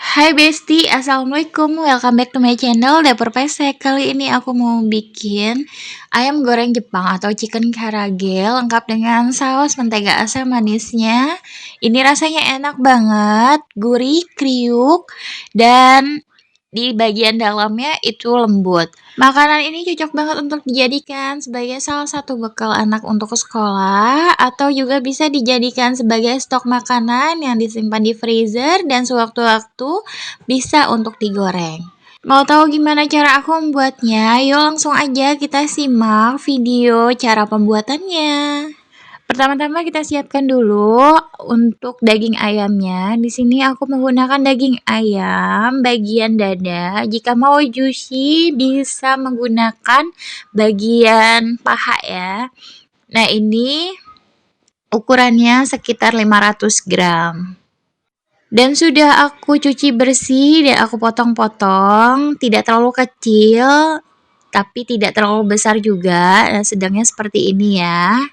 Hai Besti, Assalamualaikum, welcome back to my channel Dapur Pesek. Kali ini aku mau bikin ayam goreng Jepang atau chicken karage lengkap dengan saus mentega asam manisnya. Ini rasanya enak banget, gurih, kriuk, dan di bagian dalamnya itu lembut. Makanan ini cocok banget untuk dijadikan sebagai salah satu bekal anak untuk ke sekolah atau juga bisa dijadikan sebagai stok makanan yang disimpan di freezer dan sewaktu-waktu bisa untuk digoreng. Mau tahu gimana cara aku membuatnya? Yuk langsung aja kita simak video cara pembuatannya. Pertama-tama kita siapkan dulu untuk daging ayamnya. Di sini aku menggunakan daging ayam bagian dada. Jika mau juicy bisa menggunakan bagian paha ya. Nah, ini ukurannya sekitar 500 gram. Dan sudah aku cuci bersih dan aku potong-potong, tidak terlalu kecil tapi tidak terlalu besar juga. Nah, sedangnya seperti ini ya.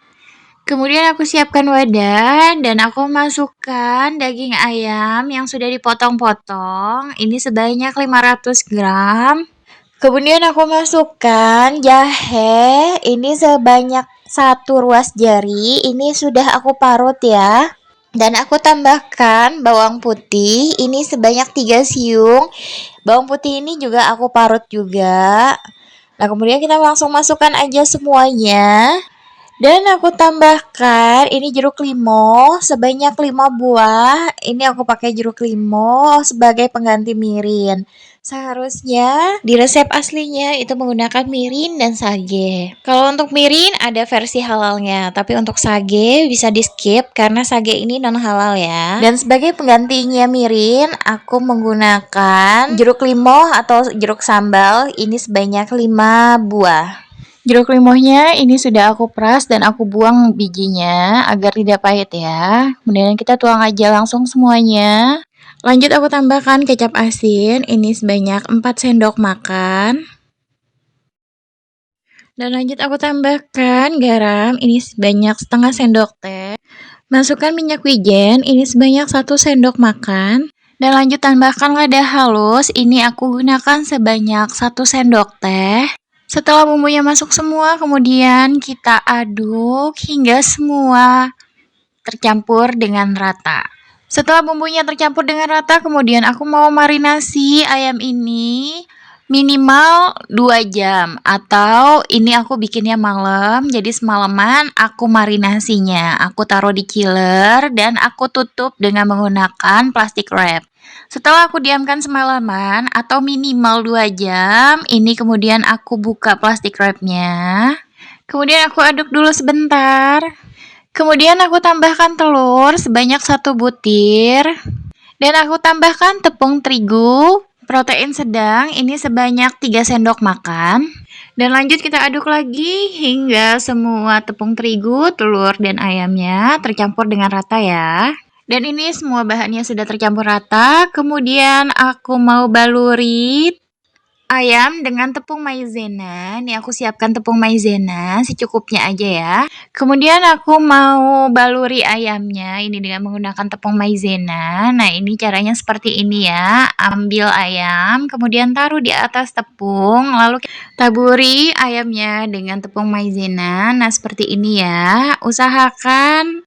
Kemudian aku siapkan wadah dan aku masukkan daging ayam yang sudah dipotong-potong. Ini sebanyak 500 gram. Kemudian aku masukkan jahe. Ini sebanyak 1 ruas jari. Ini sudah aku parut ya. Dan aku tambahkan bawang putih. Ini sebanyak 3 siung. Bawang putih ini juga aku parut juga. Nah, kemudian kita langsung masukkan aja semuanya. Dan aku tambahkan ini jeruk limau sebanyak 5 buah. Ini aku pakai jeruk limau sebagai pengganti mirin. Seharusnya di resep aslinya itu menggunakan mirin dan sage. Kalau untuk mirin ada versi halalnya, tapi untuk sage bisa di skip karena sage ini non halal ya. Dan sebagai penggantinya mirin, aku menggunakan jeruk limau atau jeruk sambal ini sebanyak 5 buah. Jeruk limaunya ini sudah aku peras dan aku buang bijinya agar tidak pahit ya. Kemudian kita tuang aja langsung semuanya. Lanjut aku tambahkan kecap asin, ini sebanyak 4 sendok makan. Dan lanjut aku tambahkan garam, ini sebanyak setengah sendok teh. Masukkan minyak wijen, ini sebanyak 1 sendok makan. Dan lanjut tambahkan lada halus, ini aku gunakan sebanyak 1 sendok teh. Setelah bumbunya masuk semua, kemudian kita aduk hingga semua tercampur dengan rata. Setelah bumbunya tercampur dengan rata, kemudian aku mau marinasi ayam ini minimal 2 jam. Atau ini aku bikinnya malam, jadi semalaman aku marinasinya. Aku taruh di chiller dan aku tutup dengan menggunakan plastik wrap. Setelah aku diamkan semalaman atau minimal 2 jam, ini kemudian aku buka plastik wrapnya. Kemudian aku aduk dulu sebentar. Kemudian aku tambahkan telur sebanyak 1 butir. Dan aku tambahkan tepung terigu, protein sedang, ini sebanyak 3 sendok makan. Dan lanjut kita aduk lagi hingga semua tepung terigu, telur, dan ayamnya tercampur dengan rata ya. Dan ini semua bahannya sudah tercampur rata. Kemudian aku mau baluri ayam dengan tepung maizena. Nih aku siapkan tepung maizena secukupnya aja ya. Kemudian aku mau baluri ayamnya ini dengan menggunakan tepung maizena. Nah, ini caranya seperti ini ya. Ambil ayam, kemudian taruh di atas tepung, lalu taburi ayamnya dengan tepung maizena. Nah, seperti ini ya. Usahakan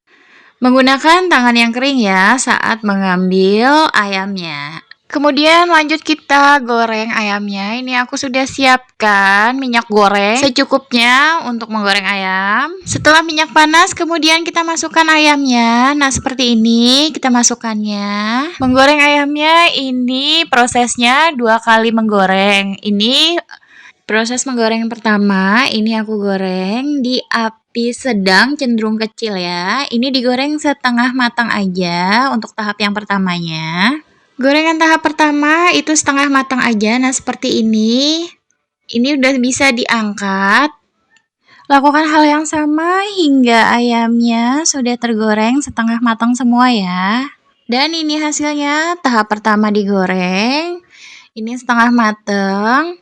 menggunakan tangan yang kering ya saat mengambil ayamnya. Kemudian lanjut kita goreng ayamnya. Ini aku sudah siapkan minyak goreng secukupnya untuk menggoreng ayam. Setelah minyak panas, kemudian kita masukkan ayamnya. Nah, seperti ini kita masukkannya. Menggoreng ayamnya ini prosesnya 2 kali menggoreng. Ini proses menggoreng yang pertama, ini aku goreng di api sedang cenderung kecil ya. Ini digoreng setengah matang aja untuk tahap yang pertamanya. Gorengan tahap pertama itu setengah matang aja, nah seperti ini. Ini udah bisa diangkat. Lakukan hal yang sama hingga ayamnya sudah tergoreng setengah matang semua ya. Dan ini hasilnya, tahap pertama digoreng. Ini setengah matang.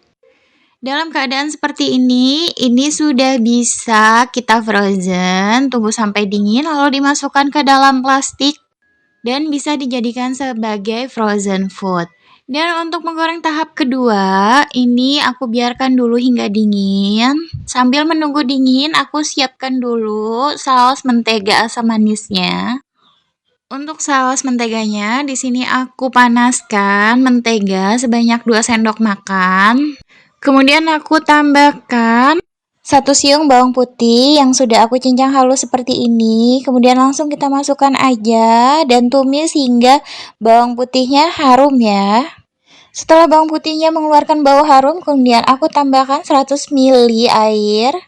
Dalam keadaan seperti ini sudah bisa kita frozen, tunggu sampai dingin lalu dimasukkan ke dalam plastik dan bisa dijadikan sebagai frozen food. Dan untuk menggoreng tahap kedua, ini aku biarkan dulu hingga dingin. Sambil menunggu dingin, aku siapkan dulu saus mentega asam manisnya. Untuk saus menteganya, di sini aku panaskan mentega sebanyak 2 sendok makan. Kemudian aku tambahkan 1 siung bawang putih yang sudah aku cincang halus seperti ini. Kemudian langsung kita masukkan aja dan tumis hingga bawang putihnya harum ya. Setelah bawang putihnya mengeluarkan bau harum, kemudian aku tambahkan 100 ml air.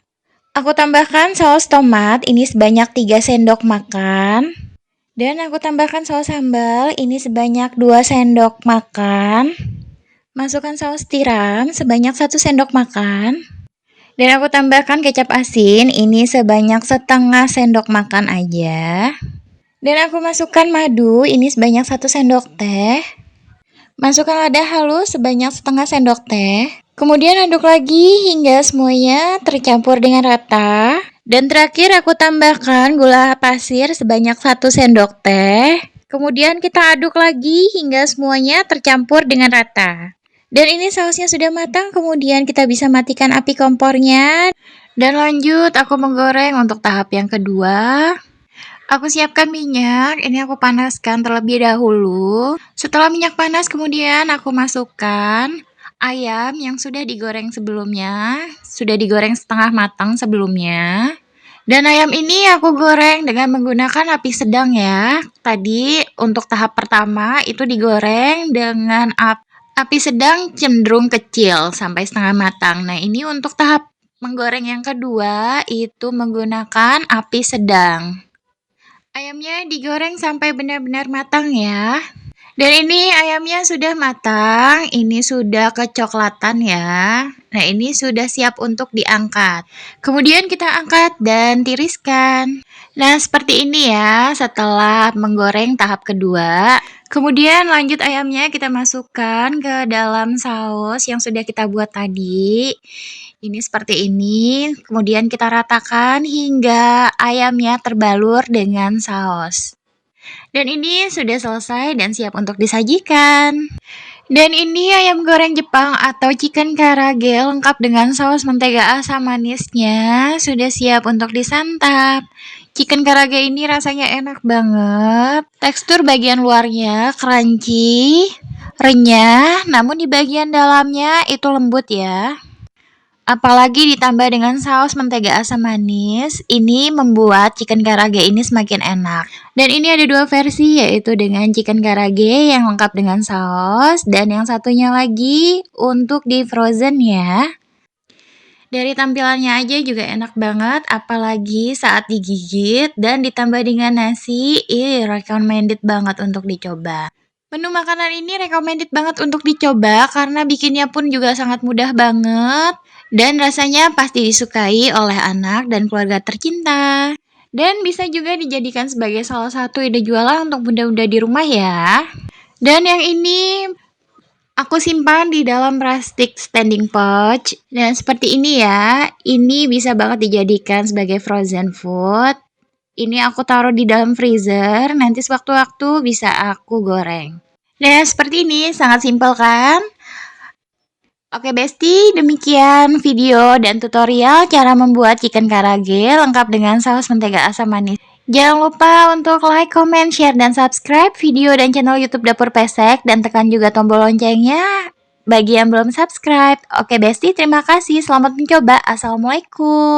Aku tambahkan saus tomat, ini sebanyak 3 sendok makan. Dan aku tambahkan saus sambal, ini sebanyak 2 sendok makan. Masukkan saus tiram sebanyak 1 sendok makan. Dan aku tambahkan kecap asin, ini sebanyak setengah sendok makan aja. Dan aku masukkan madu, ini sebanyak 1 sendok teh. Masukkan lada halus sebanyak setengah sendok teh. Kemudian aduk lagi hingga semuanya tercampur dengan rata. Dan terakhir aku tambahkan gula pasir sebanyak 1 sendok teh. Kemudian kita aduk lagi hingga semuanya tercampur dengan rata. Dan ini sausnya sudah matang, kemudian kita bisa matikan api kompornya. Dan lanjut aku menggoreng untuk tahap yang kedua. Aku siapkan minyak, ini aku panaskan terlebih dahulu. Setelah minyak panas, kemudian aku masukkan ayam yang sudah digoreng sebelumnya, sudah digoreng setengah matang sebelumnya. Dan ayam ini aku goreng dengan menggunakan api sedang ya. Tadi untuk tahap pertama itu digoreng dengan api sedang cenderung kecil sampai setengah matang. Nah, ini untuk tahap menggoreng yang kedua itu menggunakan api sedang. Ayamnya digoreng sampai benar-benar matang ya. Dan ini ayamnya sudah matang, ini sudah kecoklatan ya. Nah, ini sudah siap untuk diangkat. Kemudian kita angkat dan tiriskan. Nah, seperti ini ya setelah menggoreng tahap kedua. Kemudian lanjut ayamnya kita masukkan ke dalam saus yang sudah kita buat tadi. Ini seperti ini, kemudian kita ratakan hingga ayamnya terbalur dengan saus. Dan ini sudah selesai dan siap untuk disajikan. Dan ini ayam goreng Jepang atau chicken karage lengkap dengan saus mentega asam manisnya sudah siap untuk disantap. Chicken karage ini rasanya enak banget. Tekstur bagian luarnya crunchy, renyah, namun di bagian dalamnya itu lembut ya. Apalagi ditambah dengan saus mentega asam manis, ini membuat chicken karage ini semakin enak. Dan ini ada 2 versi, yaitu dengan chicken karage yang lengkap dengan saus, dan yang satunya lagi untuk di frozen ya. Dari tampilannya aja juga enak banget, apalagi saat digigit dan ditambah dengan nasi, recommended banget untuk dicoba. Menu makanan ini recommended banget untuk dicoba karena bikinnya pun juga sangat mudah banget dan rasanya pasti disukai oleh anak dan keluarga tercinta. Dan bisa juga dijadikan sebagai salah satu ide jualan untuk bunda-bunda di rumah ya. Dan yang ini aku simpan di dalam plastik standing pouch. Dan seperti ini ya, ini bisa banget dijadikan sebagai frozen food. Ini aku taruh di dalam freezer, nanti sewaktu-waktu bisa aku goreng. Nah, seperti ini, sangat simpel kan? Oke Besti, demikian video dan tutorial cara membuat chicken karage lengkap dengan saus mentega asam manis. Jangan lupa untuk like, comment, share, dan subscribe video dan channel YouTube Dapur Pesek dan tekan juga tombol loncengnya bagi yang belum subscribe. Oke Besti, terima kasih. Selamat mencoba. Assalamualaikum.